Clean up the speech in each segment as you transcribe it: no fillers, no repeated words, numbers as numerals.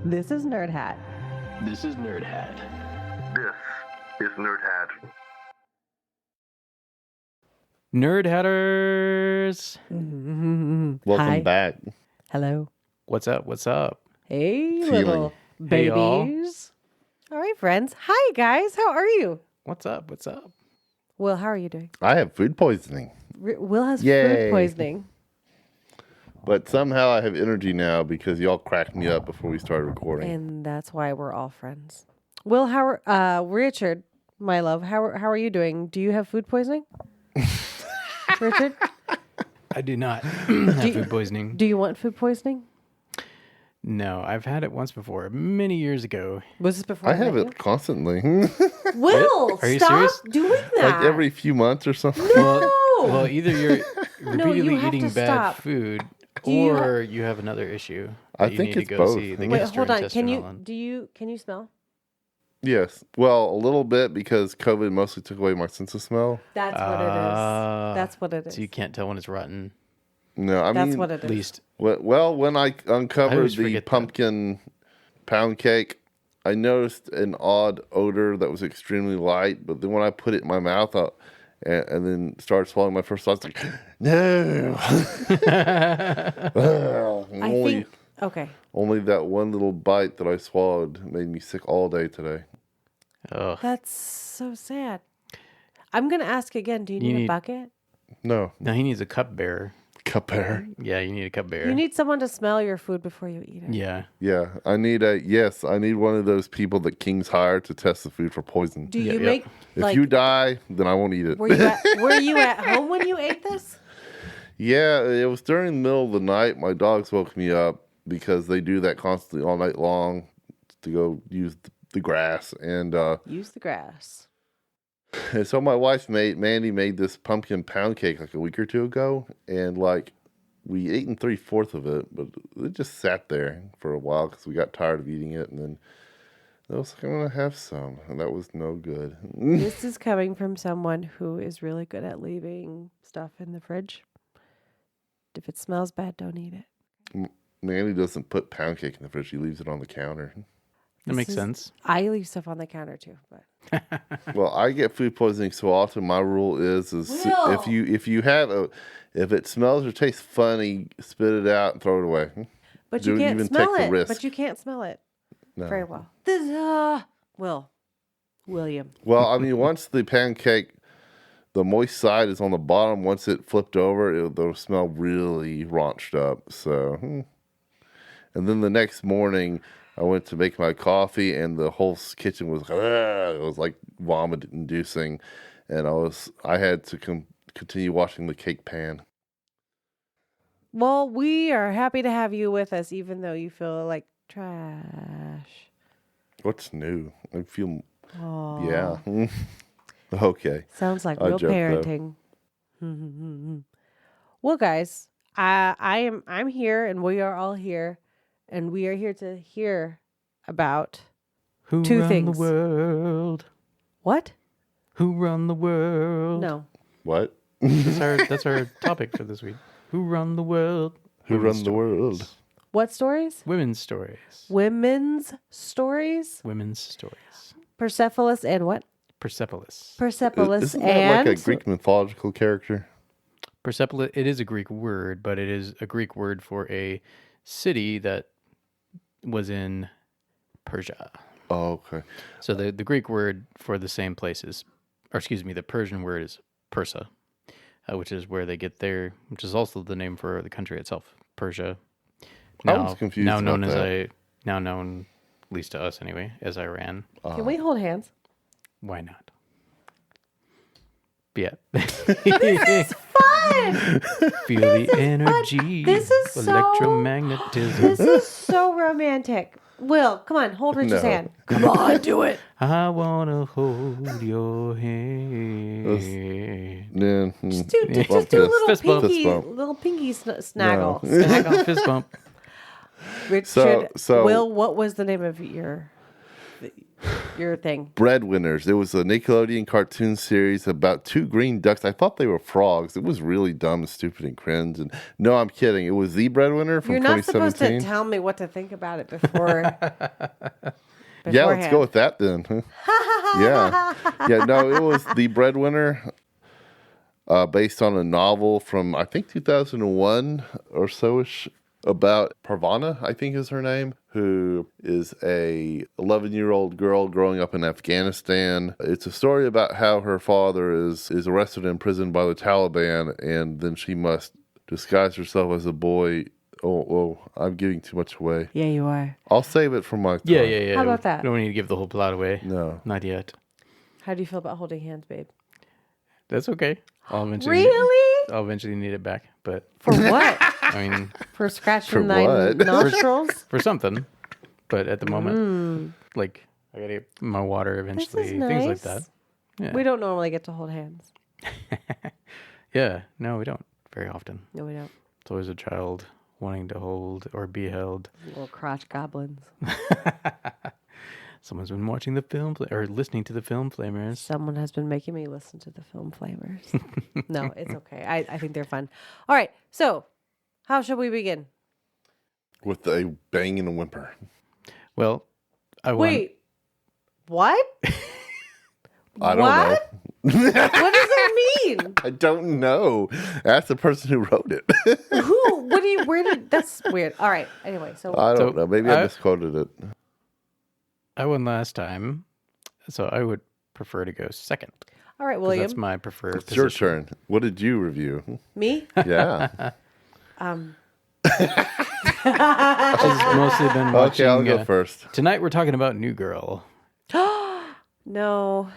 This is Nerd Hat. This is Nerd Hat. This is Nerd Hat. Nerd Hatters! Hi. Welcome back. Hello. What's up? What's up? Hey, Feely. little Hey, y'all. babies. All right, friends. Hi, guys. How are you? What's up? What's up? Will, how are you doing? I have food poisoning, Will has Yay. food poisoning. but somehow I have energy now because y'all cracked me up before we started recording. And that's why we're all friends. Will, how are, Richard, my love, how are you doing? Do you have food poisoning? Richard, I do not have food poisoning. do you want food poisoning? No, I've had it once before, many years ago. Was this before I met have you? it constantly, Will, Are you stop serious? doing that. like every few months or something. No. Well, either you're repeatedly you have eating to bad stop. food, you or you have another issue. I that you think need to it's go both. see the Wait, hold on. Can gastroenterologist. you smell? Yes, well, a little bit because COVID mostly took away my sense of smell. That's what it is. That's what it is. So you can't tell when it's rotten. No, I That's mean, what it At is. least well, when I uncovered always the forget that. pumpkin pound cake, I noticed an odd odor that was extremely light. But then when I put it in my mouth, and then started swallowing my first thoughts, like, no. I think. Okay. Only that one little bite that I swallowed made me sick all day today. Ugh. That's so sad. I'm gonna ask again. Do you need a need- bucket? No, Now he needs a cupbearer. cupbearer. Yeah, you need a cupbearer. You need someone to smell your food before you eat it. Yeah. Yeah, I need one of those people that kings hire to test the food for poison. Do Yep, you yep. make If like? you die, then I won't eat it. were you at home when you ate this? Yeah, it was during the middle of the night. My dogs woke me up because they do that constantly all night long to go use the grass. And Use the grass. and so my wife Mandy made this pumpkin pound cake like a week or two ago. And like we ate 3/4 of it, but it just sat there for a while because we got tired of eating it. And then I was like, I'm going to have some. And that was no good. This is coming from someone who is really good at leaving stuff in the fridge. If it smells bad, don't eat it. Mandy doesn't put pound cake in the fridge. She leaves it on the counter. That makes sense. I leave stuff on the counter too, but Well, I get food poisoning so often. My rule is Will! if it smells or tastes funny, spit it out and throw it away. but Don't you can't even smell take the it. risk. But you can't smell it No. very well. William. Well, I mean, once the pancake, the moist side is on the bottom. Once it flipped over, the smell really raunched up. So, and then the next morning, I went to make my coffee, and the whole kitchen was it was like vomit inducing, and I had to continue washing the cake pan. Well, we are happy to have you with us, even though you feel like trash. What's new? I feel Oh, yeah. Okay. sounds like I real joke, though. parenting. Well, guys, I'm here, and we are all here, and we are here to hear about Who Two run things. the world? what? Who run the world? No, What? That's our topic for this week. Who run the world? Who Women's runs the world? what stories? Women's stories. Women's stories. Women's stories. Persepolis and what? Persepolis. Persepolis Isn't that and like a Greek mythological character? Persepolis, it is a Greek word, but it is a Greek word for a city that was in Persia. Oh, okay. So the Greek word for the same place is, or excuse me, the Persian word is Persa, which is where they get their, which is also the name for the country itself, Persia. I was confused Now known about as that. now known, at least to us anyway, as Iran. can we hold hands? Why not? Yeah. Fun. Feel the energy. This is so- electromagnetism. This is so romantic. Will, come on, hold Richard's No. hand. Come on, do it. I wanna hold your hand. Yeah. Just do a Fist little bump. pinky, Fist bump. little pinky snaggle. No. Snaggle. Fist bump. Richard, So- Will, what was the name of your your thing. Breadwinners. It was a Nickelodeon cartoon series about two green ducks. I thought they were frogs. It was really dumb and stupid and cringe. And no, I'm kidding. It was The Breadwinner from You're not 2017. supposed to tell me what to think about it before. Yeah, let's go with that then. Yeah. No, it was The Breadwinner, based on a novel from, I think, 2001 or so-ish, about Parvana, I think is her name, who is a 11-year-old girl growing up in Afghanistan. It's a story about how her father is arrested and imprisoned by the Taliban, and then she must disguise herself as a boy. Oh, I'm giving too much away. Yeah, you are. I'll save it for my time. Yeah. How about that? We don't need to give the whole plot away. No. Not yet. How do you feel about holding hands, babe? That's okay. I'll eventually need it back. But For what? I mean, For scratching For thy what? nostrils? for something. But at the moment, like, I gotta get my water eventually. This is Things like nice. that. Yeah. We don't normally get to hold hands. Yeah. No, we don't very often. No, we don't. It's always a child wanting to hold or be held. Little crotch goblins. Someone's been watching the film or listening to the film Flamers. Someone has been making me listen to the film Flamers. No, it's okay. I think they're fun. All right. So, how shall we begin? With a bang and a whimper. Well, Wait. What? I don't What? know. What does that mean? I don't know. Ask the person who wrote it. Who? What do you? Where did? That's weird. All right. Anyway, so I don't So, know. Maybe I misquoted it. I won last time, so I would prefer to go second. all right, 'Cause William. That's my preferred It's your position. turn. What did you review? Me? Yeah. I've mostly been watching. Okay, I'll go first. Tonight we're talking about New Girl. No.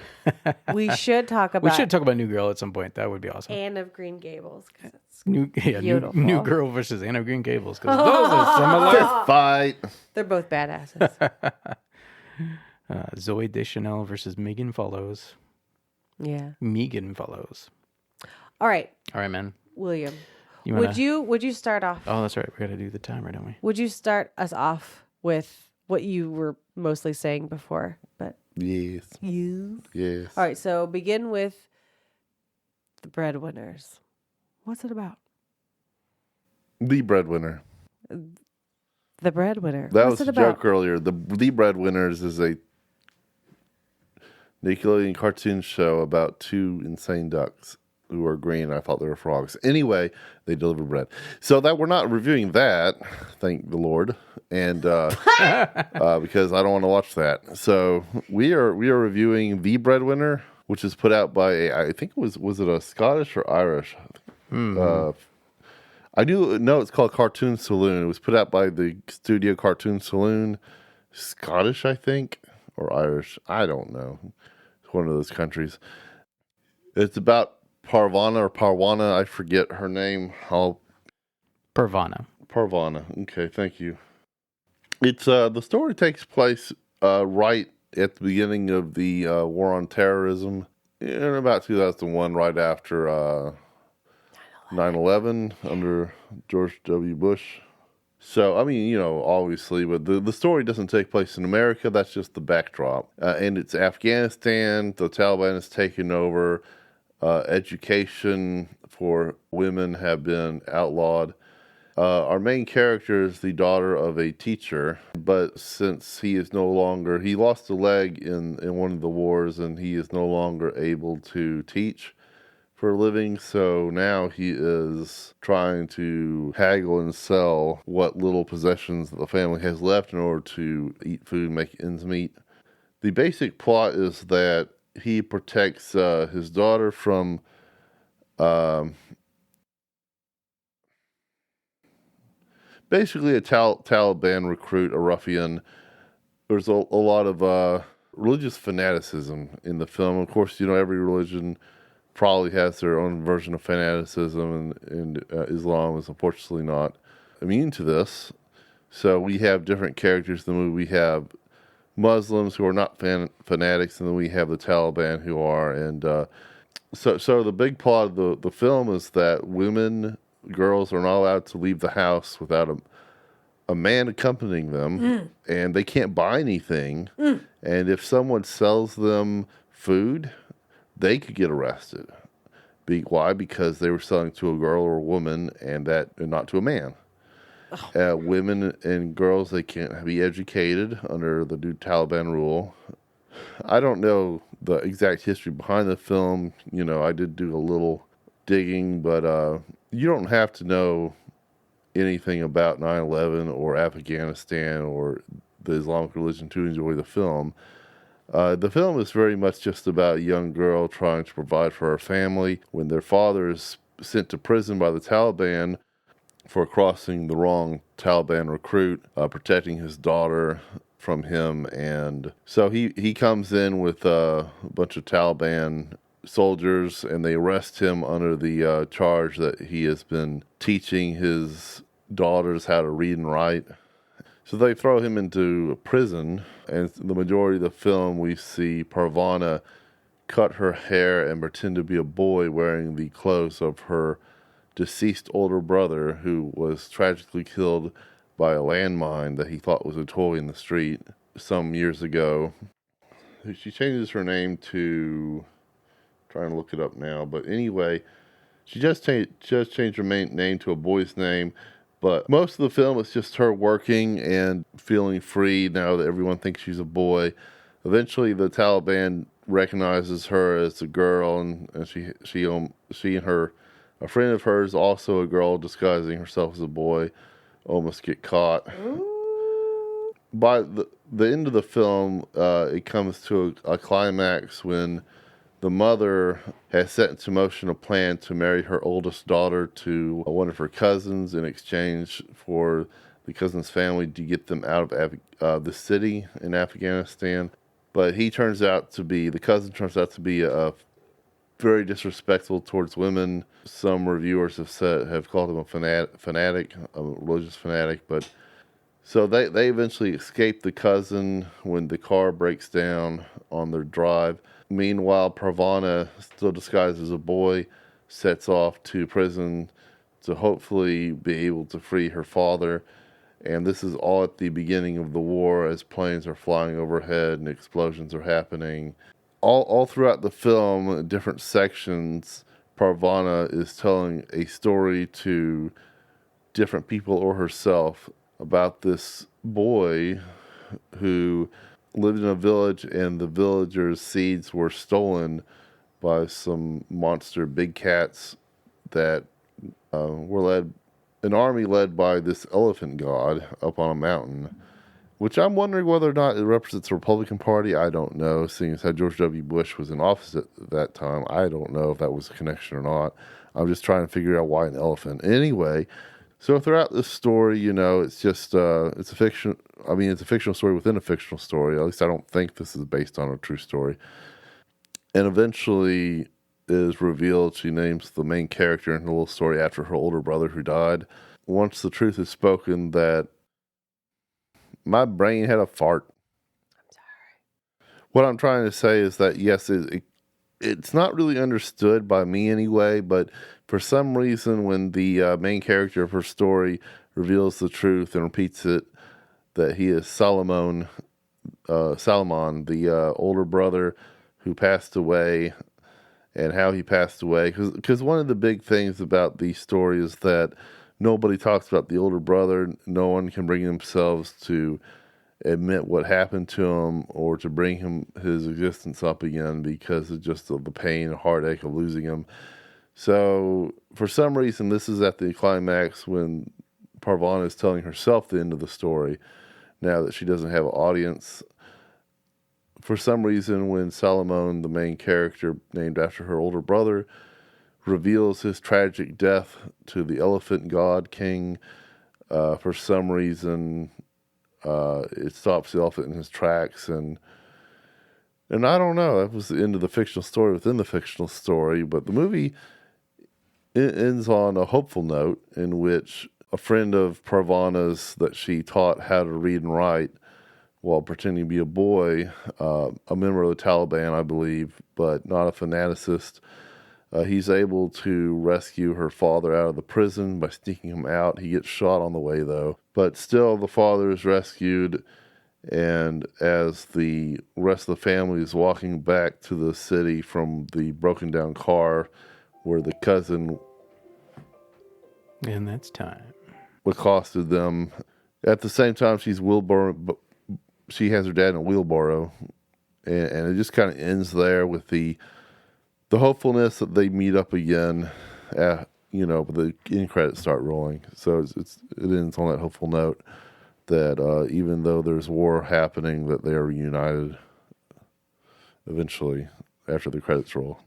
We should talk about. We should talk about New Girl at some point. That would be awesome. Anne of Green Gables. 'Cause it's, New beautiful. New Girl versus Anne of Green Gables because those are similar. Fist fight. they're both badasses. Zoe Deschanel versus Megan Follows. Yeah. Megan Follows. All right, All right, man. William. You wanna... Would you start off? Oh, that's right. We got to do the timer, don't we? Would you start us off with what you were mostly saying before? But Yes. Yes. all right, so begin with the Breadwinners. What's it about? The Breadwinner. The Breadwinner. That What's was it a about? joke earlier. The Breadwinners is a Nickelodeon cartoon show about two insane ducks who are green. I thought they were frogs. Anyway, they deliver bread. So that we're not reviewing that, thank the Lord, and because I don't want to watch that. So we are reviewing The Breadwinner, which is put out by I think it was it a Scottish or Irish? I do know it's called Cartoon Saloon. It was put out by the studio Cartoon Saloon, Scottish, I think, or Irish. I don't know. It's one of those countries. It's about Parvana. I forget her name. Parvana. Okay, thank you. It's the story takes place right at the beginning of the war on terrorism in about 2001, right after 9/11 under George W. Bush. So, I mean, obviously, but the story doesn't take place in America. That's just the backdrop. And it's Afghanistan. The Taliban has taken over. Education for women have been outlawed. Our main character is the daughter of a teacher, but since he lost a leg in one of the wars, and he is no longer able to teach for a living, so now he is trying to haggle and sell what little possessions that the family has left in order to eat food, make ends meet. The basic plot is that he protects his daughter from basically a Taliban recruit, a ruffian. There's a lot of religious fanaticism in the film. Of course, every religion probably has their own version of fanaticism, and Islam is unfortunately not immune to this. So we have different characters in the movie. We have Muslims who are not fanatics, and then we have the Taliban who are. And so the big plot of the film is that girls are not allowed to leave the house without a man accompanying them, and they can't buy anything. And if someone sells them food, they could get arrested. Why? Because they were selling to a girl or a woman, and not to a man. Women and girls, they can't be educated under the new Taliban rule. I don't know the exact history behind the film. I did do a little digging, but you don't have to know anything about 9/11 or Afghanistan or the Islamic religion to enjoy the film. The film is very much just about a young girl trying to provide for her family when their father is sent to prison by the Taliban for crossing the wrong Taliban recruit, protecting his daughter from him. And so he comes in with a bunch of Taliban soldiers, and they arrest him under the charge that he has been teaching his daughters how to read and write. So they throw him into a prison, and the majority of the film we see Parvana cut her hair and pretend to be a boy wearing the clothes of her deceased older brother, who was tragically killed by a landmine that he thought was a toy in the street some years ago. She changes her name to, trying to look it up now, but anyway, she just changed her name to a boy's name. But most of the film is just her working and feeling free now that everyone thinks she's a boy. Eventually, the Taliban recognizes her as a girl, and she and her, a friend of hers, also a girl disguising herself as a boy, almost get caught. By the end of the film, it comes to a climax when the mother has set into motion a plan to marry her oldest daughter to one of her cousins in exchange for the cousin's family to get them out of the city in Afghanistan. But the cousin turns out to be a very disrespectful towards women. Some reviewers have called him a fanatic, a religious fanatic. But so they eventually escape the cousin when the car breaks down on their drive. Meanwhile, Parvana, still disguised as a boy, sets off to prison to hopefully be able to free her father. And this is all at the beginning of the war as planes are flying overhead and explosions are happening. All throughout the film, different sections, Parvana is telling a story to different people or herself about this boy who lived in a village, and the villagers' seeds were stolen by some monster big cats that an army led by this elephant god up on a mountain, which I'm wondering whether or not it represents the Republican Party. I don't know, seeing as how George W. Bush was in office at that time. I don't know if that was a connection or not. I'm just trying to figure out why an elephant. Anyway, so throughout this story, it's just, it's a fiction. I mean, it's a fictional story within a fictional story. At least I don't think this is based on a true story. And eventually it is revealed she names the main character in the little story after her older brother who died. Once the truth is spoken that my brain had a fart. I'm sorry. What I'm trying to say is that, yes, it's not really understood by me anyway, but for some reason, when the main character of her story reveals the truth and repeats it, that he is Salomon, the older brother who passed away, and how he passed away. Because one of the big things about the story is that nobody talks about the older brother. No one can bring themselves to admit what happened to him or to bring his existence up again because of just the pain and heartache of losing him. So for some reason, this is at the climax when Parvana is telling herself the end of the story now that she doesn't have an audience. For some reason, when Salomon, the main character named after her older brother, reveals his tragic death to the elephant god king, for some reason, it stops the elephant in his tracks, and I don't know. That was the end of the fictional story within the fictional story. But the movie ends on a hopeful note in which a friend of Parvana's that she taught how to read and write while pretending to be a boy, a member of the Taliban, I believe, but not a fanaticist, He's able to rescue her father out of the prison by sneaking him out. He gets shot on the way, though. But still, the father is rescued. And as the rest of the family is walking back to the city from the broken down car where the cousin And that's time. accosted them, at the same time she has her dad in a wheelbarrow. And it just kind of ends there with the hopefulness that they meet up again. But the end credits start rolling. So it ends on that hopeful note that even though there's war happening, that they are reunited eventually after the credits roll.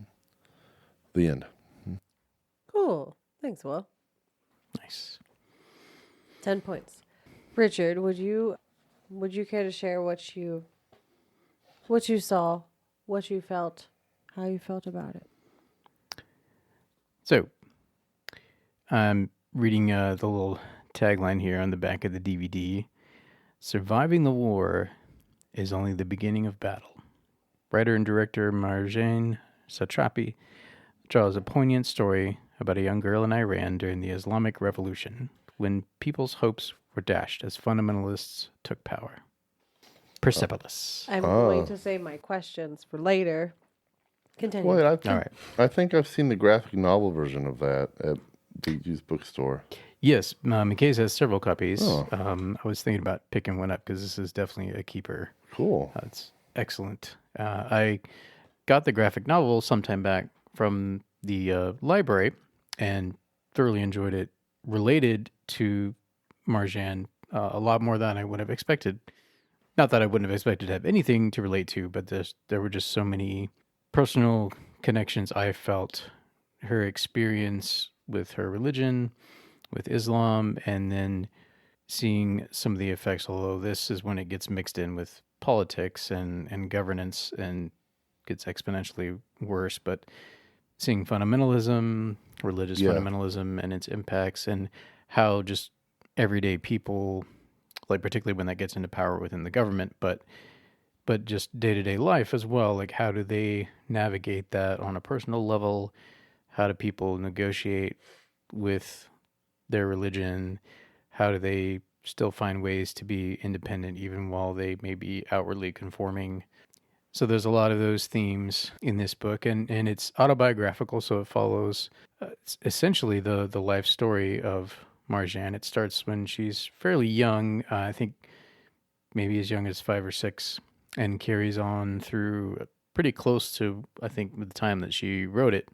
The end. Cool. Thanks, Will. Nice. 10 points. Richard, would you care to share what you saw, what you felt, how you felt about it? So, I'm reading the little tagline here on the back of the DVD. Surviving the war is only the beginning of battle. Writer and director Marjane Satrapi draws a poignant story about a young girl in Iran during the Islamic Revolution, when people's hopes were dashed as fundamentalists took power. Persepolis. I'm going to save my questions for later. Continue. Well, All right. I think I've seen the graphic novel version of that at BG's bookstore. Yes, McKay's has several copies. Oh. I was thinking about picking one up because this is definitely a keeper. Cool. It's excellent. I got the graphic novel sometime back from the library and thoroughly enjoyed it. Related to Marjane a lot more than I would have expected. Not that I wouldn't have expected to have anything to relate to, but there were just so many personal connections I felt. Her experience with her religion, with Islam, and then seeing some of the effects, although this is when it gets mixed in with politics and governance and gets exponentially worse, but seeing fundamentalism, religious fundamentalism and its impacts, and how just everyday people, like particularly when that gets into power within the government, but just day-to-day life as well, like how do they navigate that on a personal level? How do people negotiate with their religion? How do they still find ways to be independent even while they may be outwardly conforming? So there's a lot of those themes in this book, and it's autobiographical, so it follows essentially the life story of Marjane. It starts when she's fairly young, I think maybe as young as 5 or 6, and carries on through pretty close to, I think, the time that she wrote it.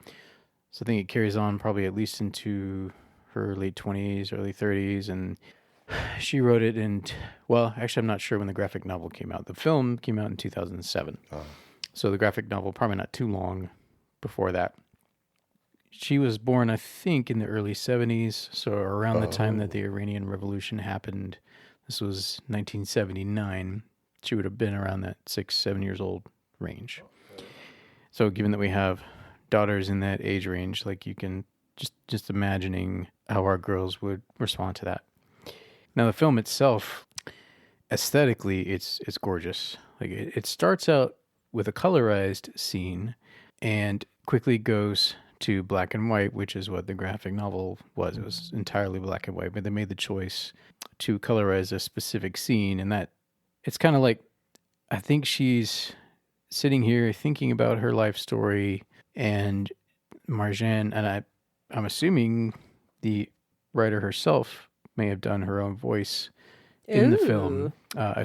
So I think it carries on probably at least into her late 20s, early 30s, and she wrote it in, well, actually, I'm not sure when the graphic novel came out. The film came out in 2007. Oh. So the graphic novel, probably not too long before that. She was born, I think, in the early 70s, so around the time that the Iranian Revolution happened. This was 1979. She would have been around that 6-7 years old range. Okay. So given that we have daughters in that age range, like you can just imagining how our girls would respond to that. Now the film itself, aesthetically, it's gorgeous. Like it starts out with a colorized scene and quickly goes to black and white, which is what the graphic novel was. It was entirely black and white, but they made the choice to colorize a specific scene, and that it's kind of like, I think she's sitting here thinking about her life story, and Marjane, and I'm assuming the writer herself may have done her own voice in the film.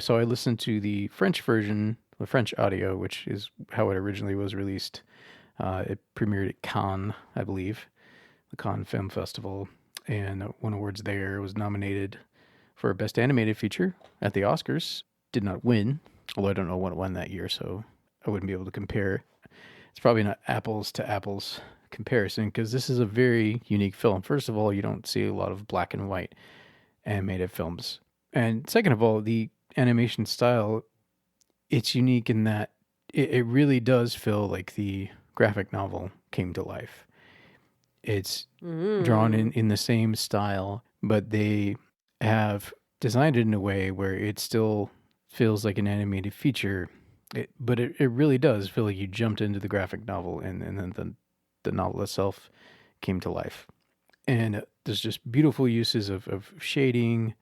So I listened to the French version, the French audio, which is how it originally was released. It premiered at Cannes, I believe, the Cannes Film Festival, and won awards there. It was nominated for Best Animated Feature at the Oscars. Did not win, although I don't know what it won that year, so I wouldn't be able to compare. It's probably not apples to apples comparison, because this is a very unique film. First of all, you don't see a lot of black and white animated films. And second of all, the animation style, it's unique in that it really does feel like the graphic novel came to life. It's drawn in the same style, but they have designed it in a way where it still feels like an animated feature. But it really does feel like you jumped into the graphic novel, and then the novel itself came to life. And there's just beautiful uses of shading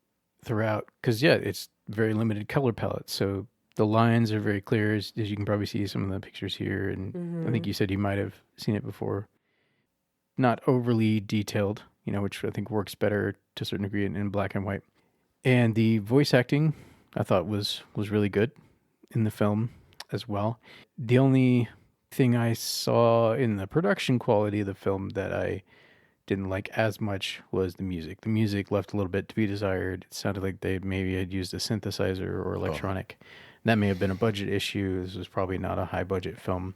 throughout, because it's very limited color palette. So the lines are very clear, as you can probably see some of the pictures here. And I think you said you might have seen it before. Not overly detailed, which I think works better to a certain degree in black and white. And the voice acting, I thought was really good in the film as well. The only thing I saw in the production quality of the film that I didn't like as much was the music. The music left a little bit to be desired. It sounded like they maybe had used a synthesizer or electronic. That may have been a budget issue. This was probably not a high budget film.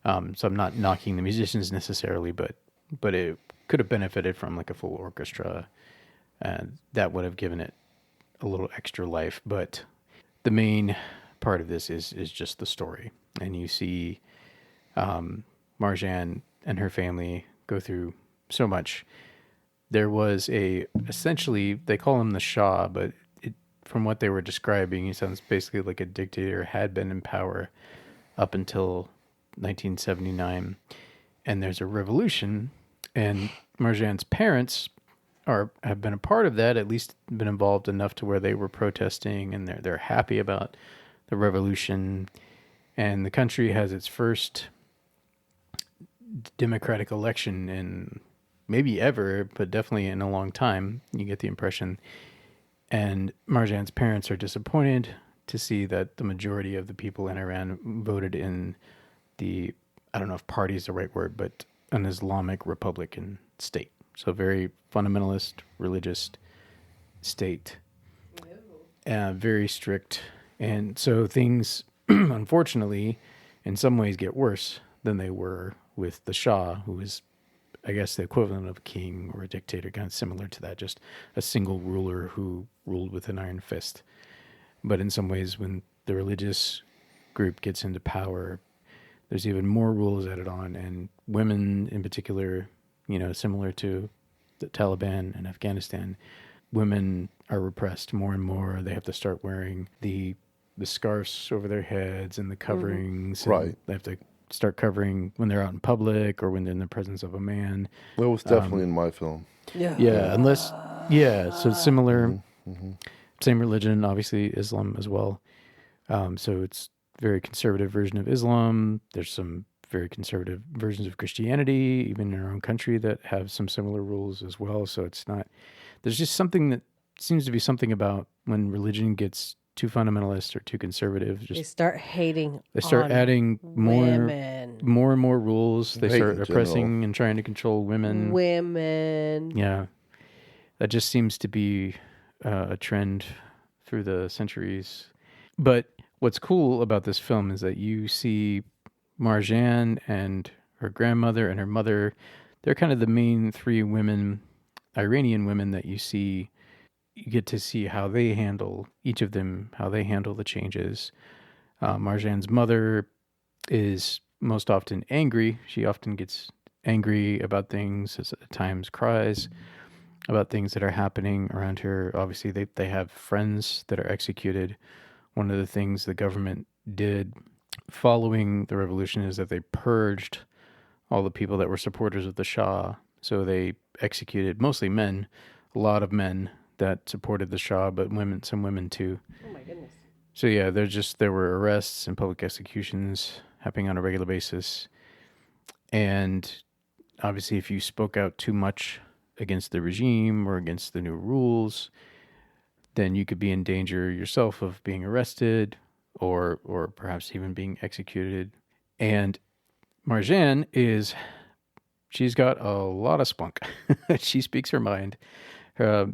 So I'm not knocking the musicians necessarily, but it could have benefited from like a full orchestra, and that would have given it a little extra life. But the main part of this is just the story, and you see Marjane and her family go through so much. There was essentially, they call him the Shah, but from what they were describing, he sounds basically like a dictator, had been in power up until 1979. And there's a revolution, and Marjane's parents have been a part of that, at least been involved enough to where they were protesting, and they're happy about the revolution. And the country has its first democratic election in maybe ever, but definitely in a long time. You get the impression. And Marjane's parents are disappointed to see that the majority of the people in Iran voted in the, I don't know if party is the right word, but an Islamic Republican state. So very fundamentalist, religious state. Very strict. And so things, unfortunately, in some ways get worse than they were with the Shah, who is, I guess, the equivalent of a king or a dictator, kind of similar to that, just a single ruler who ruled with an iron fist. But in some ways, when the religious group gets into power, there's even more rules added on, and women in particular, similar to the Taliban in Afghanistan, women are repressed more and more. They have to start wearing the scarves over their heads and the coverings. Mm-hmm. Right. They have to start covering when they're out in public or when they're in the presence of a man. That was definitely in my film. So similar, same religion, obviously Islam as well. So it's very conservative version of Islam. There's some very conservative versions of Christianity, even in our own country, that have some similar rules as well. So it's not, there's just something that seems to be something about when religion gets too fundamentalist or too conservative. Just they start hating. They start adding more and more rules. They start oppressing and trying to control women. Yeah, that just seems to be a trend through the centuries. But what's cool about this film is that you see Marjane and her grandmother and her mother. They're kind of the main three women, Iranian women, that you see. You get to see how they handle, each of them, how they handle the changes. Marjane's mother is most often angry. She often gets angry about things, at times cries about things that are happening around her. Obviously, they have friends that are executed. One of the things the government did following the revolution is that they purged all the people that were supporters of the Shah. So they executed mostly men, a lot of men that supported the Shah, but some women too. Oh my goodness. So yeah, there were arrests and public executions happening on a regular basis. And obviously if you spoke out too much against the regime or against the new rules, then you could be in danger yourself of being arrested or perhaps even being executed. And Marjane she's got a lot of spunk. She speaks her mind.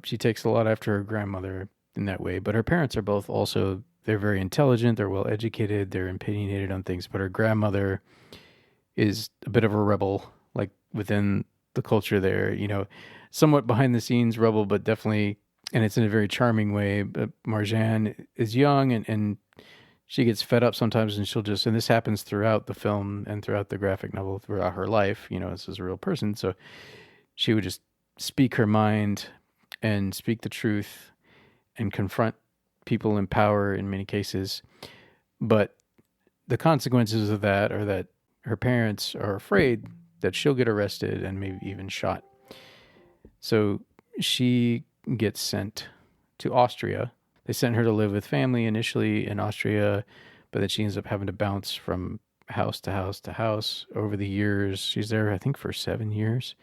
She takes a lot after her grandmother in that way, but her parents are both also, they're very intelligent, they're well educated, they're opinionated on things, but her grandmother is a bit of a rebel, like within the culture there, somewhat behind the scenes rebel, but definitely, and it's in a very charming way. But Marjane is young and she gets fed up sometimes, and and this happens throughout the film and throughout the graphic novel, throughout her life, this is a real person. So she would just speak her mind and speak the truth and confront people in power in many cases. But the consequences of that are that her parents are afraid that she'll get arrested and maybe even shot. So she gets sent to Austria. They sent her to live with family initially in Austria, but then she ends up having to bounce from house to house to house over the years. She's there, I think, for 7 years,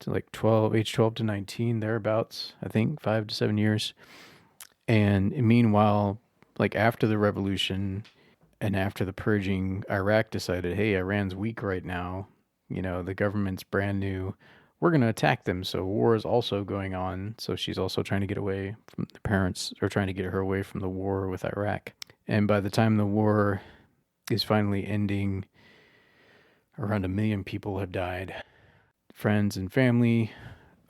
to like age 12 to 19, thereabouts, I think, 5 to 7 years. And meanwhile, like after the revolution and after the purging, Iraq decided, hey, Iran's weak right now. You know, the government's brand new. We're going to attack them. So war is also going on. So she's also trying to get away from the parents, or trying to get her away from the war with Iraq. And by the time the war is finally ending, around 1 million people have died. Friends and family.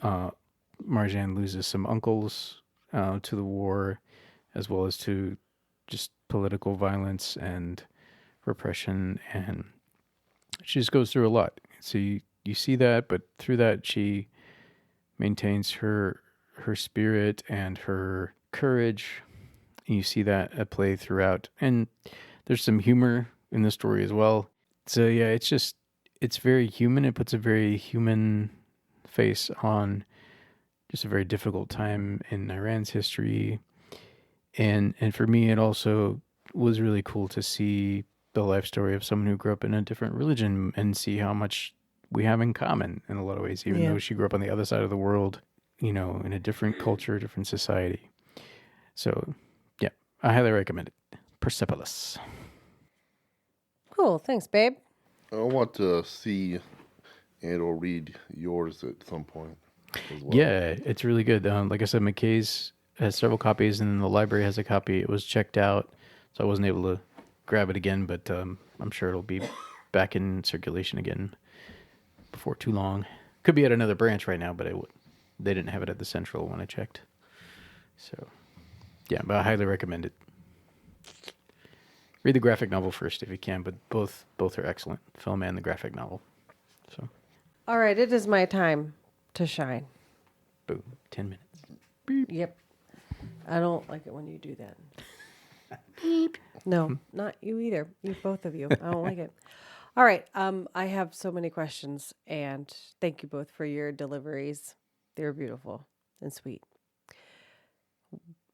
Marjan loses some uncles to the war, as well as to just political violence and repression, and she just goes through a lot. So you see that, but through that she maintains her spirit and her courage. And you see that at play throughout, and there's some humor in the story as well. So yeah, it's very human. It puts a very human face on just a very difficult time in Iran's history. And for me, it also was really cool to see the life story of someone who grew up in a different religion and see how much we have in common in a lot of ways, even though she grew up on the other side of the world, you know, in a different culture, different society. So, yeah, I highly recommend it. Persepolis. Cool. Thanks, babe. I want to see and or read yours at some point as well. Yeah, it's really good. Like I said, McKay's has several copies, and then the library has a copy. It was checked out, so I wasn't able to grab it again, but I'm sure it'll be back in circulation again before too long. Could be at another branch right now, but they didn't have it at the central when I checked. So, yeah, but I highly recommend it. Read the graphic novel first if you can, but both are excellent, film and the graphic novel. So, All right, it is my time to shine. boom, 10 minutes. Yep. I don't like it when you do that. Beep. No, not you either. You both of you. I don't like it. All right. I have so many questions, and thank you both for your deliveries. They were beautiful and sweet.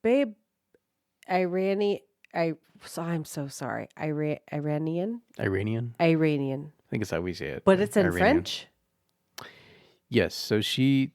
Babe, I'm so sorry. Iranian? Iranian? Iranian. I think it's how we say it. But it's in Iranian. French? Yes. So she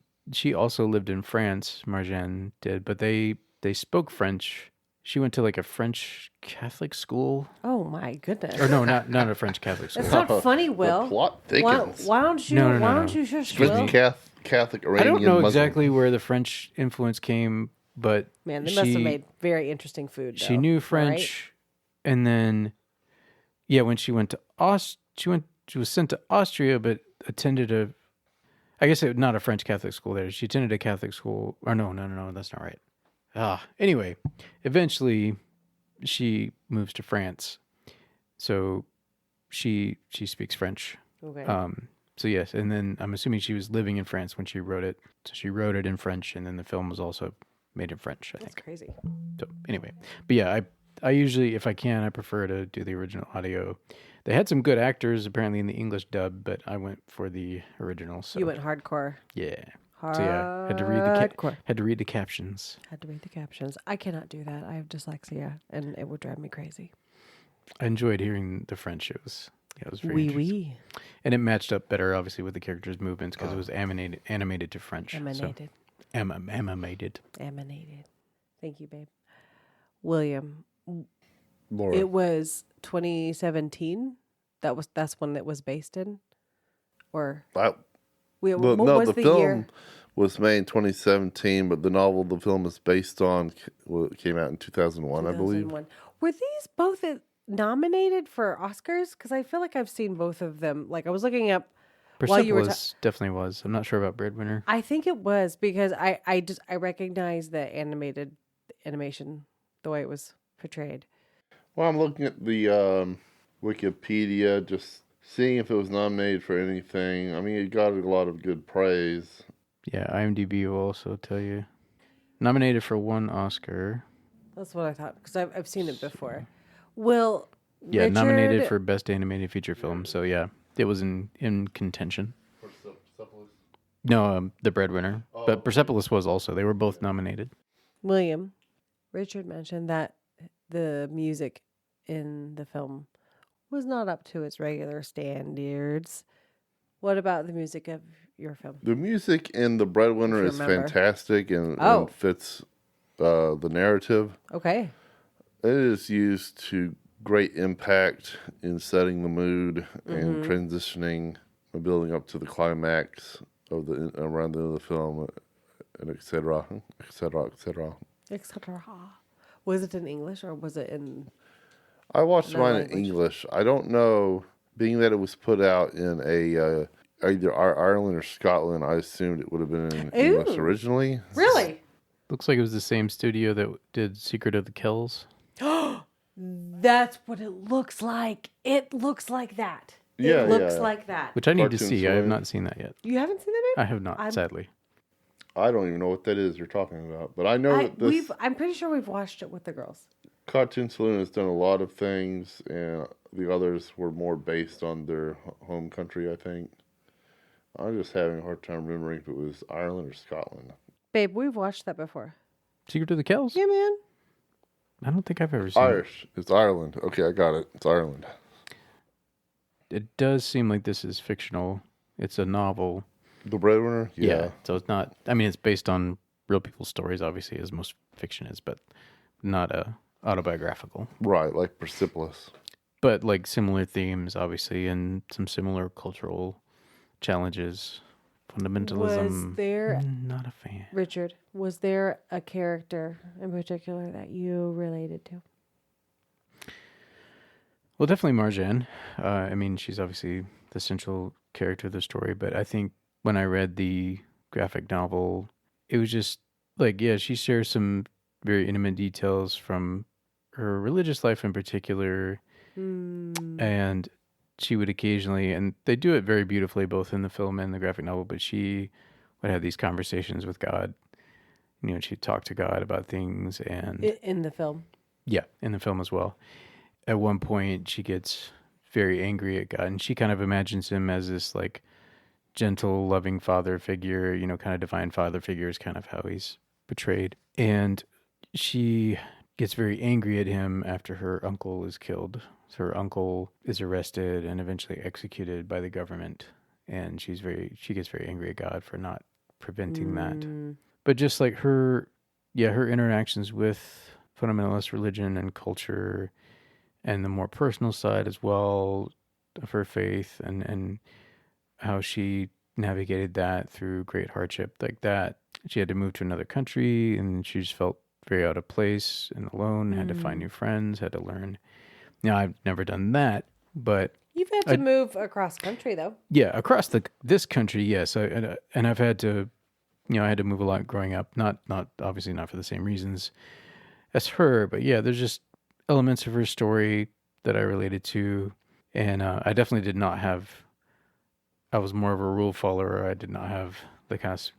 also lived in France, Marjan did, but they spoke French. She went to like a French Catholic school. Oh my goodness. Or no, not a French Catholic school. That's not funny, Will. The plot thickens. Why don't you? No. Why don't you just Strict Will? Catholic Iranian I don't know Muslim. exactly where the French influence came, but Man, they must have made very interesting food. She though, knew right? French, and then when she went to she was sent to Austria, but attended not a French Catholic school there. She attended a Catholic school. Or no, that's not right. Anyway, eventually she moves to France, so she speaks French. Okay. So yes, and then I'm assuming she was living in France when she wrote it. So she wrote it in French, and then the film was also made in French, I That's think. crazy. So anyway, but yeah, I usually, if I can, I prefer to do the original audio. They had some good actors apparently in the English dub, but I went for the original. So You went hardcore. yeah. Hardcore. So yeah, had to read the captions. Had to read the captions. I cannot do that. I have dyslexia, and it would drive me crazy. I enjoyed hearing the French. It was very interesting. Oui. And it matched up better, obviously, with the characters' movements because it was animated to French. Emanated. So, animated. Emanated. Thank you, babe. William, Laura. it was 2017. That's when it was based in, or what was the the film year? was made in 2017, but the film is based on, came out in 2001, I believe. 2001. Were these both nominated for Oscars? Because I feel like I've seen both of them. Like I was looking up while you were. Persepolis definitely was. I'm not sure about Breadwinner. I think it was because I recognize the animation, the way it was portrayed. Well, I'm looking at the Wikipedia, just seeing if it was nominated for anything. I mean, it got a lot of good praise. Yeah, IMDb will also tell you. Nominated for 1 Oscar. That's what I thought because I've seen it before. Will Yeah, Richard, nominated for Best Animated Feature Film. So yeah, it was in contention. Persepolis? No, the Breadwinner. But Persepolis was also. They were both nominated. William, Richard mentioned that the music in the film was not up to its regular standards. What about the music of your film? The music in The Breadwinner If you is remember. fantastic and Oh. fits the narrative. Okay. It is used to great impact in setting the mood and transitioning and building up to the climax of around the end of the film, and et cetera, et cetera, et cetera. Etc. Was it in English or was it in... I watched No mine in language. English. I don't know, being that it was put out in a either Ireland or Scotland, I assumed it would have been in English Ooh. originally. Really? Looks like it was the same studio that did Secret of the Kills. That's what it looks like. It looks like that. Yeah, It looks yeah. like that. Which I need to Cartoon see. I have Saloon. not seen that yet. You haven't seen that, babe? I have not, sadly. I don't even know what that is you're talking about, but I know that this I'm pretty sure we've watched it with the girls. Cartoon Saloon has done a lot of things, and the others were more based on their home country, I think. I'm just having a hard time remembering if it was Ireland or Scotland. Babe, we've watched that before. Secret of the Kills? Yeah, man. I don't think I've ever seen it. Irish. It's Ireland. Okay, I got it. It's Ireland. It does seem like this is fictional. It's a novel. The Breadwinner? Yeah. So it's not, I mean, it's based on real people's stories, obviously, as most fiction is, but not autobiographical. Right, like Persepolis. But like similar themes, obviously, and some similar cultural challenges. Fundamentalism. Was there, Not a fan. Richard, was there a character in particular that you related to? Well, definitely Marjan. I mean, she's obviously the central character of the story, but I think when I read the graphic novel, it was just like, yeah, she shares some very intimate details from her religious life in particular. And she would occasionally, and they do it very beautifully, both in the film and the graphic novel, but she would have these conversations with God. You know, she'd talk to God about things, and In the film. yeah, in the film as well. At one point, she gets very angry at God, and she kind of imagines him as this like gentle, loving father figure, you know, kind of divine father figure is kind of how he's portrayed. And she gets very angry at him after her uncle is killed. So her uncle is arrested and eventually executed by the government, and she gets very angry at God for not preventing that. But just like her interactions with fundamentalist religion and culture, and the more personal side as well of her faith, and how she navigated that through great hardship like that. She had to move to another country, and she just felt very out of place and alone, had to find new friends, had to learn. Now, I've never done that, but You've had to move across country, though. yeah, across this country, yes. And I've had to, you know, I had to move a lot growing up. Not obviously not for the same reasons as her, but yeah, there's just elements of her story that I related to, and I definitely did not have. I was more of a rule follower. I did not have the kind of,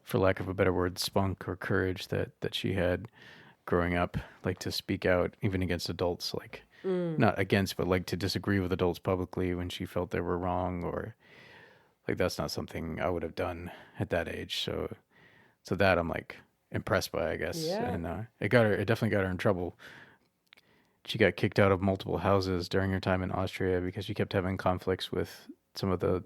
for lack of a better word, spunk or courage that she had growing up, like to speak out even against adults, like not against, but like to disagree with adults publicly when she felt they were wrong, or like that's not something I would have done at that age. So that I'm like impressed by, I guess. Yeah. And it definitely got her in trouble. She got kicked out of multiple houses during her time in Austria because she kept having conflicts with some of the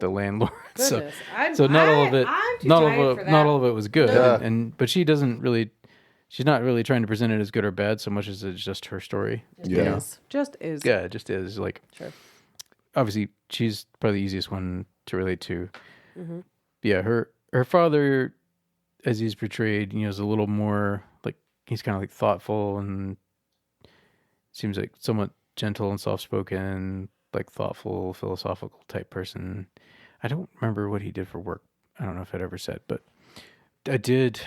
landlords. Goodness. So not all of it, I'm too not tired for that. all of it was good. Yeah. But she's not really trying to present it as good or bad so much as it's just her story. Yeah. Just is. Yeah, it just is. Like, Sure. obviously, she's probably the easiest one to relate to. Yeah, her father, as he's portrayed, you know, is a little more like, he's kind of like thoughtful and seems like somewhat gentle and soft-spoken, like thoughtful, philosophical type person. I don't remember what he did for work. I don't know if I'd ever said, but I did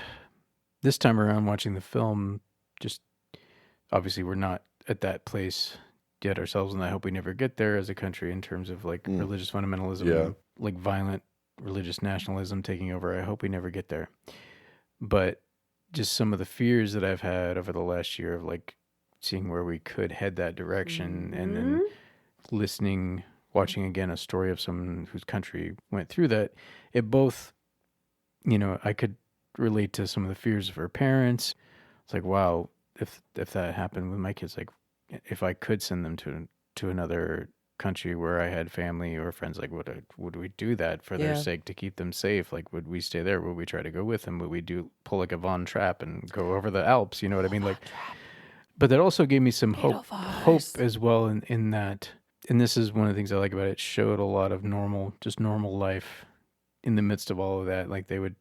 this time around watching the film. Just obviously we're not at that place yet ourselves, and I hope we never get there as a country in terms of like religious fundamentalism, Yeah. like violent religious nationalism taking over. I hope we never get there. But just some of the fears that I've had over the last year of like seeing where we could head that direction, and then listening watching again a story of someone whose country went through that, it both, I could relate to some of the fears of her parents. It's like, wow, if that happened with my kids, like if I could send them to another country where I had family or friends, like would we do that for their sake to keep them safe? Like, would we stay there? Would we try to go with them? Would we pull like a Von Trapp and go over the Alps? You know what I mean? Like, but that also gave me some hope as well in that. And this is one of the things I like about it. It showed a lot of normal life in the midst of all of that. Like they would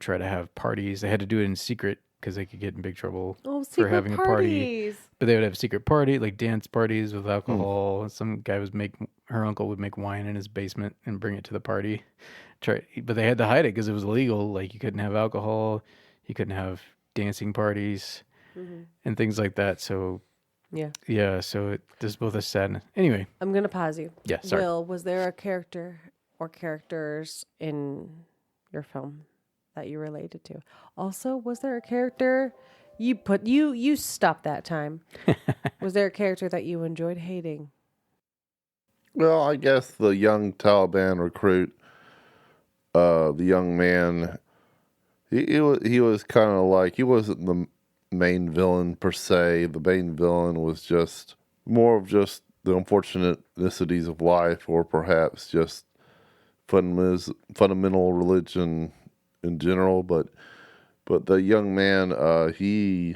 try to have parties. They had to do it in secret because they could get in big trouble for having a party. But they would have a secret party, like dance parties with alcohol. Some guy her uncle would make wine in his basement and bring it to the party. But they had to hide it because it was illegal. Like you couldn't have alcohol, you couldn't have dancing parties and things like that. So yeah. So there's both a sadness. Anyway, I'm gonna pause you. Yeah, sorry. Will, was there a character or characters in your film that you related to? Also, was there a character you stopped that time? Was there a character that you enjoyed hating? Well, I guess the young Taliban recruit, the young man, he was kind of like, he wasn't the main villain per se. The main villain was just more of just the unfortunatesities of life, or perhaps just fundamental religion in general. But the young man, he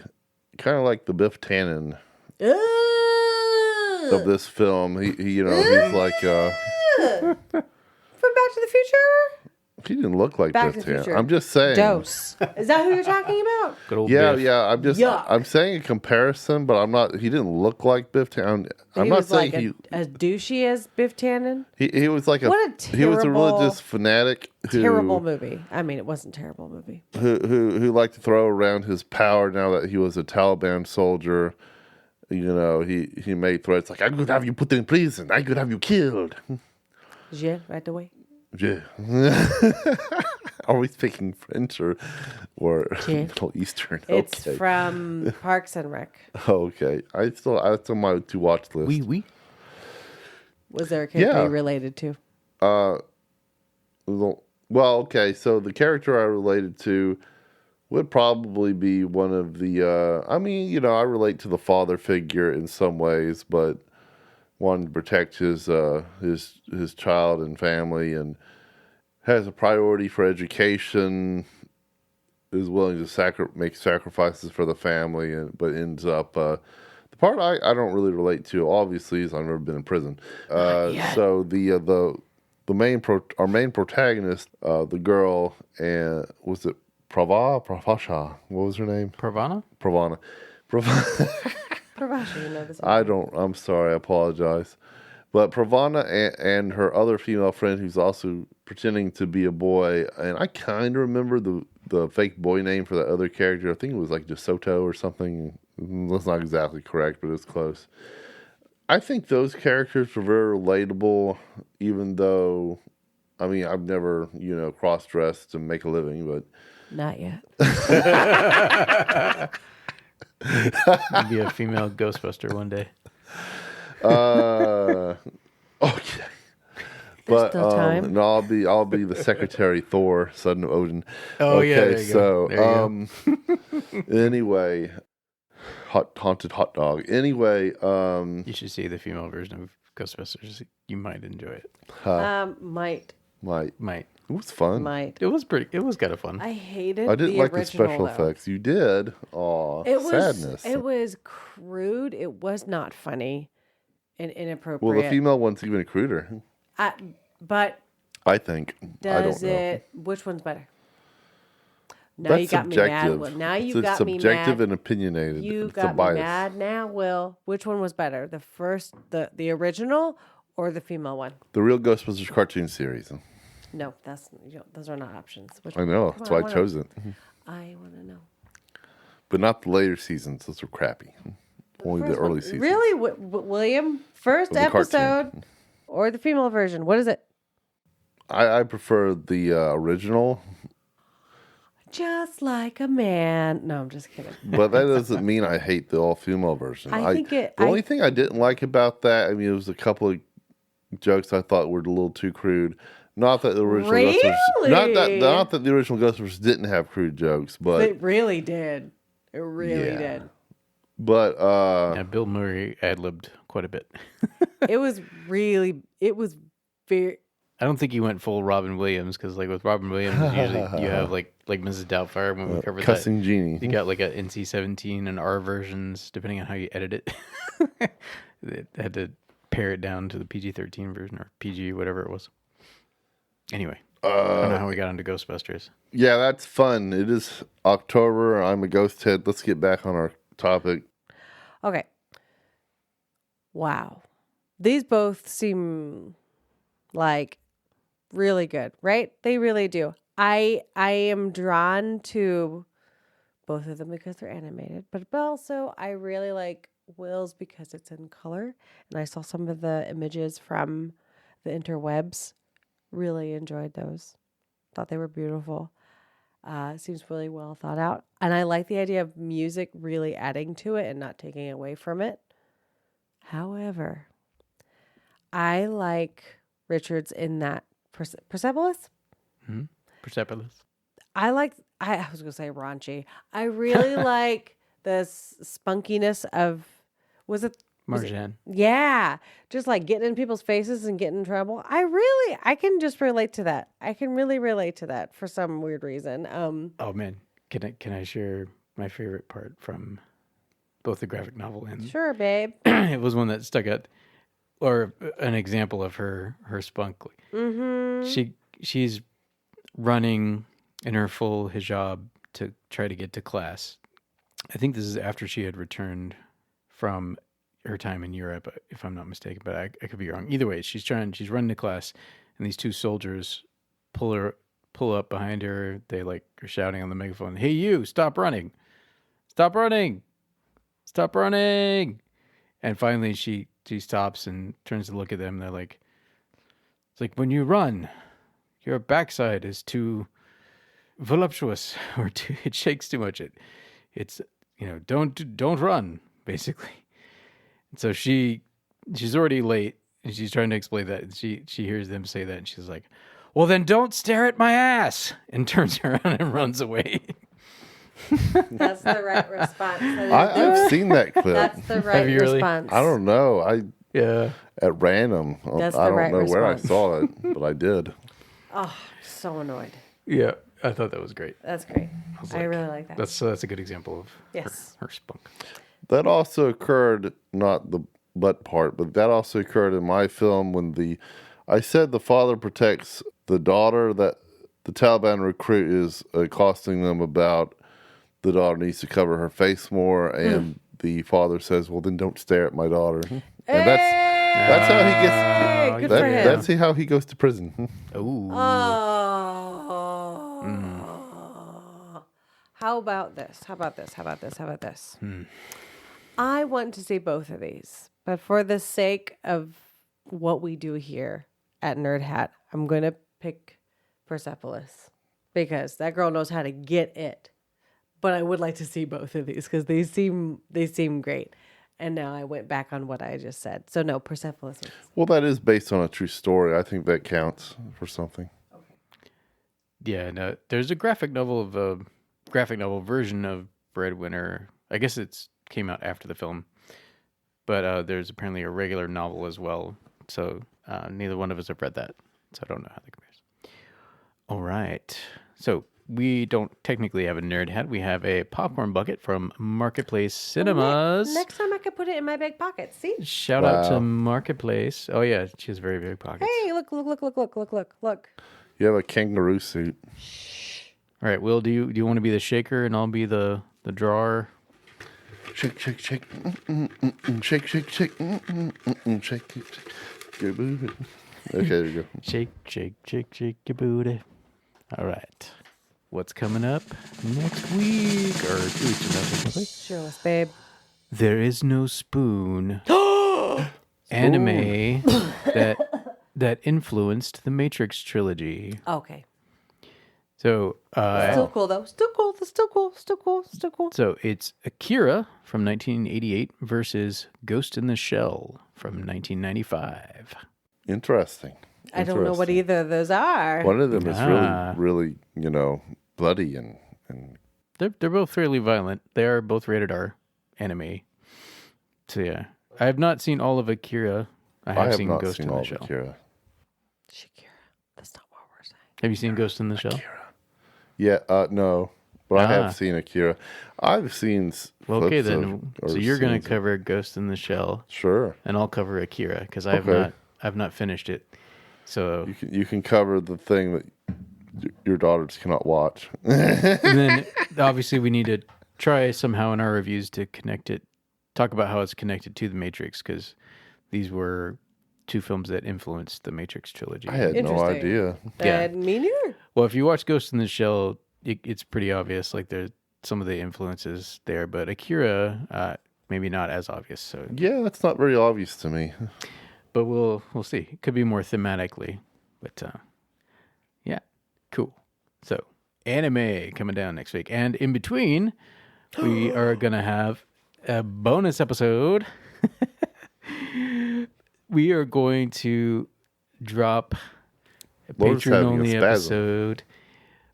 kind of like the Biff Tannen of this film. He he's like From Back to the Future? he didn't look like Back Biff to the Tannen. Future. I'm just saying. Dose. Is that who you're talking about? good old Yeah, Biff. yeah. I'm saying a comparison, but I'm not. He didn't look like Biff Tannen. I'm He not was saying like as douchey as Biff Tannen. he was like What a he was a terrible- religious fanatic Terrible movie. I mean, it wasn't a terrible movie. who liked to throw around his power now that he was a Taliban soldier. He made threats like, I could have you put in prison. I could have you killed. Yeah, right away. Yeah. Are we speaking French or Middle Eastern? It's Okay. from Parks and Rec. Okay. That's on my to watch list. We. Was there a character Yeah. you related to? Well, okay. So the character I related to would probably be one of the. I relate to the father figure in some ways, but wanting to protect his child and family, and has a priority for education, is willing to make sacrifices for the family, but ends up the part I don't really relate to, obviously, is I've never been in prison. So our main protagonist, the girl, and was it Pravasha? What was her name? Pravana? Pravana. Pravasha, you know this. I'm sorry, I apologize. But Pravana and her other female friend, who's also pretending to be a boy, and I kind of remember the fake boy name for that other character. I think it was like DeSoto or something. That's not exactly correct, but it's close. I think those characters were very relatable, even though, I've never, cross-dressed to make a living, but... Not yet. Be a female Ghostbuster one day. Okay. There's still time. No, I'll be the Secretary Thor, son of Odin. Oh, okay, yeah, there you go. so There you anyway, haunted hot dog. Anyway, You should see the female version of Ghostbusters. You might enjoy it. Might. It was fun. Might. It was kind of fun. I hated I didn't the like the original, special though. effects. You did. Aw, sadness. It was crude. It was not funny and inappropriate. Well, the female one's even cruder, But I think. I don't know. which one's better? Now That's you got subjective. me mad. Will. Now you It's got me subjective mad. and opinionated. You It's a got me bias. mad now, Will. Which one was better? The first, the original, or the female one? The real Ghostbusters cartoon series. No, those are not options. Which I one? know. Come That's on, why I chose it. I want to know. But not the later seasons. Those were crappy. Only the First one. early seasons. Really, William? First Of the cartoon. episode or the female version? What is it? I prefer the original, Just like a man. No, I'm just kidding. but that doesn't mean I hate the all-female version. I think the only thing I didn't like about that, it was a couple of jokes I thought were a little too crude. Not that the original Really? not that the original Ghostbusters didn't have crude jokes, but It really did. It really Yeah. did. but Yeah, Bill Murray ad-libbed quite a bit. It was very. I don't think he went full Robin Williams because, like, with Robin Williams, usually you have like Mrs. Doubtfire when we covered cussing that. genie. You got like a NC-17 and R versions, depending on how you edit it. They had to pare it down to the PG-13 version or PG, whatever it was. Anyway, I don't know how we got into Ghostbusters. Yeah, that's fun. It is October. I'm a ghost head. Let's get back on our topic. Okay. Wow. These both seem like really good, right? They really do. I am drawn to both of them because they're animated, but also I really like Will's because it's in color. And I saw some of the images from the interwebs. Really enjoyed those. Thought they were beautiful. Seems really well thought out. And I like the idea of music really adding to it and not taking away from it. However, I like Richards in that Persepolis. Persepolis. I was going to say raunchy. I really like the spunkiness of, was it? Marjan. Yeah. Just like getting in people's faces and getting in trouble. I can just relate to that. I can really relate to that for some weird reason. Oh man, can I share my favorite part from both the graphic novel and Sure, babe. it was one that stuck out, or an example of her spunk. Mm-hmm. She's running in her full hijab to try to get to class. I think this is after she had returned from her time in Europe, if I'm not mistaken, but I could be wrong. Either way, she's running to class, and these two soldiers pull up behind her. They like are shouting on the megaphone, "Hey, you! Stop running! Stop running! Stop running!" And finally, she stops and turns to look at them. They're like, "It's like when you run, your backside is too voluptuous, or it shakes too much. It's don't run, basically." So she's already late, and she's trying to explain that. And she hears them say that, and she's like, "Well, then don't stare at my ass," and turns around and runs away. That's the right response. I've seen that clip. That's the right you really? response. I don't know. Yeah. At random. That's I the don't right know where I response. saw it, but I did. Oh, so annoyed. Yeah, I thought that was great. That's great. I like, really like that. That's a good example of Yes. her spunk. That also occurred, not the butt part, but that also occurred in my film when I said the father protects the daughter, that the Taliban recruit is accosting them about the daughter needs to cover her face more, and the father says, "Well, then don't stare at my daughter." And that's how he gets. Good for him. That's how he goes to prison. Ooh. How about this? I want to see both of these, but for the sake of what we do here at Nerd Hat, I'm going to pick Persepolis because that girl knows how to get it. But I would like to see both of these because they seem great. And now I went back on what I just said. So no, Persepolis. Well, that is based on a true story. I think that counts for something. Yeah, no, there's a graphic novel version of Breadwinner. I guess it's came out after the film, but there's apparently a regular novel as well. So neither one of us have read that, so I don't know how that compares. All right, so we don't technically have a nerd hat. We have a popcorn bucket from Marketplace Cinemas. Next time I could put it in my big pocket. See? Shout out to Marketplace. Oh yeah, she has very big pockets. Hey, look. You have a kangaroo suit. All right, Will, do you want to be the shaker and I'll be the drawer? Shake, shake, shake. Shake, shake, shake. Shake, shake. Your booty. Okay, there you go. Shake, shake, shake, shake your booty. All right. What's coming up next week? Or 2 weeks from now, technically. Sure, babe. There is no spoon. Anime that influenced the Matrix trilogy. Okay. So Still cool though. Still cool. So it's Akira from 1988 versus Ghost in the Shell from 1995. Interesting. I don't know what Interesting. either of those are. One of them is Ah. really, bloody and They're both fairly violent. They are both rated R anime. So yeah, I have not seen all of Akira. I have seen not Ghost seen in all the of Shell. Akira. Shakira. That's not what we're saying. Have you seen Ghost in the Shell? Yeah, no, but I Ah. have seen Akira. I've seen Well, okay clips then. of- So or you're gonna scenes of- cover Ghost in the Shell, Sure. and I'll cover Akira because I have Okay. not finished it. So You can cover the thing that your daughters cannot watch. and then obviously we need to try somehow in our reviews to talk about how it's connected to the Matrix because these were two films that influenced the Matrix trilogy. I had no Interesting. idea. Yeah. Me neither. Well, if you watch Ghost in the Shell, it's pretty obvious. Like there's some of the influences there, but Akira, maybe not as obvious. So, Yeah, that's not very obvious to me. but we'll see. It could be more thematically, but yeah, cool. So anime coming down next week, and in between, we are gonna have a bonus episode. We are going to drop a Laura's having a Patreon-only spasm. episode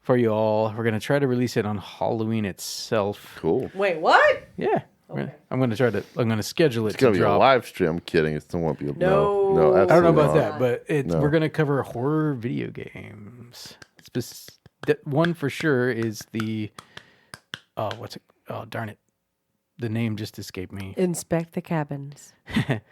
for you all. We're going to try to release it on Halloween itself. Cool. Wait, what? Yeah. Okay. I'm going to schedule it It's gonna to be a drop. live stream. I'm kidding. It still won't be. No. No, I don't know absolutely about not. that, but No. we're going to cover horror video games. One for sure is the, darn it. The name just escaped me. Inspect the cabins.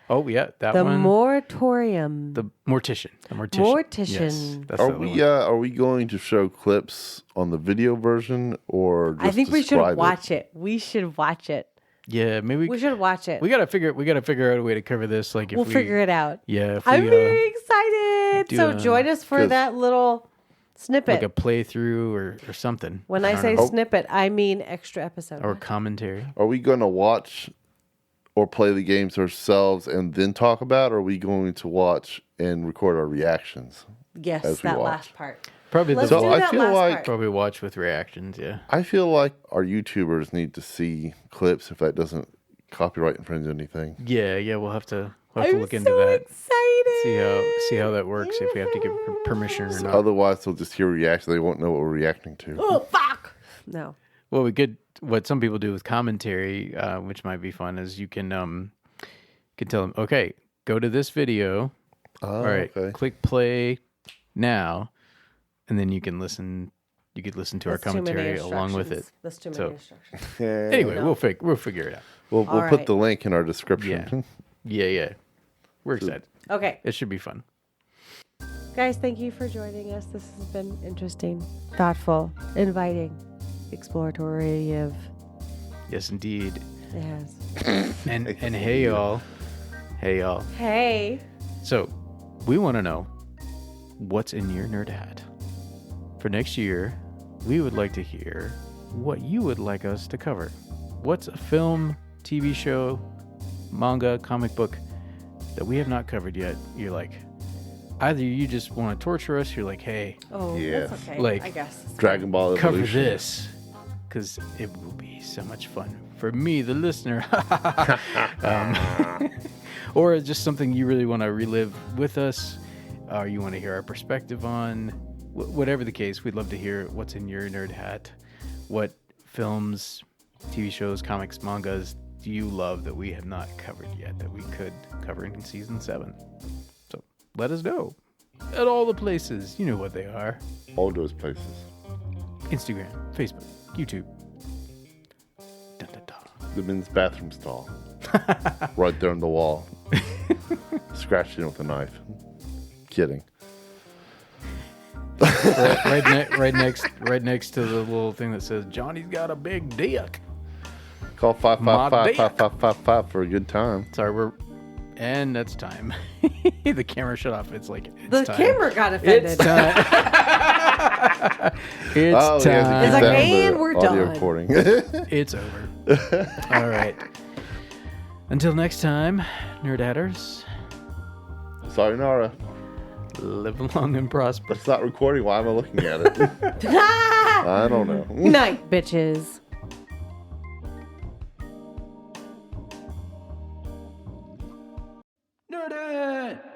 Oh, yeah, that The one. moratorium. The Mortician. The Mortician. Mortician. Yes, that's Are the other we one. are we going to show clips on the video version or just I think we should describe watch it. We should watch it. Yeah, maybe We should watch it. we gotta figure out a way to cover this. Like if We'll figure it out. Yeah, if I'm we very excited. do So a- join us for 'cause- that little snippet. like a playthrough or something. When I don't say know. snippet, I mean extra episode. or commentary. Are we going to watch or play the games ourselves and then talk about? Or are we going to watch and record our reactions? Yes, as we that watch. last part. Probably Let's the So do I that feel last like- part. probably watch with reactions. Yeah. I feel like our YouTubers need to see clips if that doesn't copyright infringe anything. Yeah. We'll have to I'm look into so that. excited. See how that works. If we have to give permission or not. Otherwise, they'll just hear reaction. They won't know what we're reacting to. Oh, fuck. No. Well, we could. What some people do with commentary, which might be fun, is you can tell them, okay, go to this video. Oh, All right, okay. click play now, and then you can listen. You could listen to our That's too many commentary along with it. instructions. That's too So- many instructions. Anyway, we'll figure it out. We'll All put right. the link in our description. Yeah. We're excited. Okay. It should be fun. Guys, thank you for joining us. This has been interesting, thoughtful, inviting, explorative. Yes, indeed. It has. And hey y'all. Hey. So, we want to know what's in your nerd hat. For next year, we would like to hear what you would like us to cover. What's a film, TV show, manga, comic book that we have not covered yet? You're like, either you just want to torture us, you're like, hey, Oh, Yes. that's okay. Like, I guess. Dragon Ball cover Evolution. this, because it will be so much fun for me, the listener. Or just something you really want to relive with us, or you want to hear our perspective on. Whatever the case, we'd love to hear what's in your nerd hat. What films, TV shows, comics, mangas do you love that we have not covered yet that we could cover in season 7? So let us know at all the places. You know what they are. All those places. Instagram, Facebook, YouTube. Dun, dun, dun. The men's bathroom stall. Right there on the wall. Scratched it with a knife. Kidding. right next to the little thing that says Johnny's got a big dick. Call My dick. 555-5555 for a good time. Sorry, and that's time. The camera shut off. It's like it's The time. camera got offended. It's time. It's Oh, he has to time. keep It's like, that on and the we're audio done. recording. It's over. All right. Until next time, Nerd Hatters, Sayonara. live long and prosper. It's not recording. Why am I looking at it? I don't know. Good night, bitches. Nerd Hat!